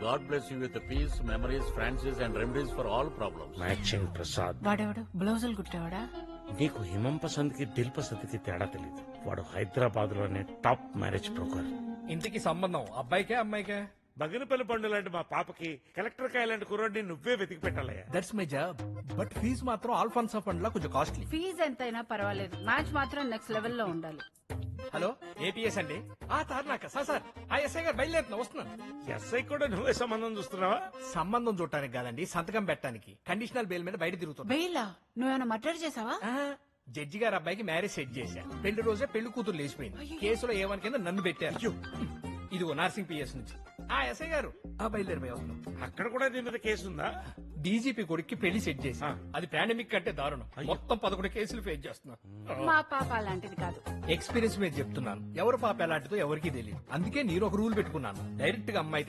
God bless you with the peace, memories, Francis, and remedies for all problems. Matching Prasad. వాడెవడు బ్లౌజులు కుట్టేవాడా? నీకు హిమం పసంద్ కి దిల్ పసంద్ కి తేడా తెలీదు. వాడు హైదరాబాద్ లోనే టాప్ మ్యారేజ్ బ్రోకర్. ఇంటికి సంబంధం అబ్బాయికే అమ్మాయికే? బగినపల్లి పండు లాంటి మా పాపకి కలెక్టర్ కాయ లాంటి కుర్రాడిని నువ్వే వెతికి పెట్టాలయ్యా. That's my job. But fees మాత్రం ఆల్ఫాన్సా ఫండ్ లా కొంచెం కాస్ట్లీ. ఫీజు ఎంతైనా పర్వాలేదు, మ్యాచ్ మాత్రం నెక్స్ట్ లెవెల్ లో ఉండాలి. హలో ఏపీఎస్ అండి. తార్నాక సార్ ఆ ఎస్ఐ గారు బయలుదేరుతున్నా, వస్తున్నాను. ఎస్ఐ కూడా నువ్వే సంబంధం చూస్తున్నావా? సంబంధం చూడటానికి కాదండి, సంతకం పెట్టడానికి. కండిషనల్ బెయిల్ మీద బయట తిరుగుతున్నా. బెయిలా? నువ్వేమైనా మర్డర్ చేసావా? జడ్జి గారు అబ్బాయికి మ్యారేజ్ సెట్ చేశా. పెళ్లి రోజే పెళ్లి కూతురు లేచిపోయింది. కేసులో ఏవన్ కింద నన్ను పెట్టారు. ఇదిగో నర్సింగ్ పిఎస్ నుంచి. ఎస్ఐ గారు బయలుదేరిపోయి వస్తున్నాం. అక్కడ కూడా నీ మీద కేసు ఉందా? డీజీపీ కొడుక్కి పెళ్లి సెట్ చేసి అది పాండమిక్ కంటే దారుణం. మొత్తం 11 కేసులు ఫేస్ చేస్తున్నా. మా పాప అలాంటిది కాదు. ఎక్స్పీరియన్స్ మీద చెప్తున్నాను. ఎవరు పాప ఎలాంటిదో ఎవరికీ తెలియదు. అందుకే నేను ఒక రూల్ పెట్టుకున్నాను. డైరెక్ట్ గా అమ్మాయి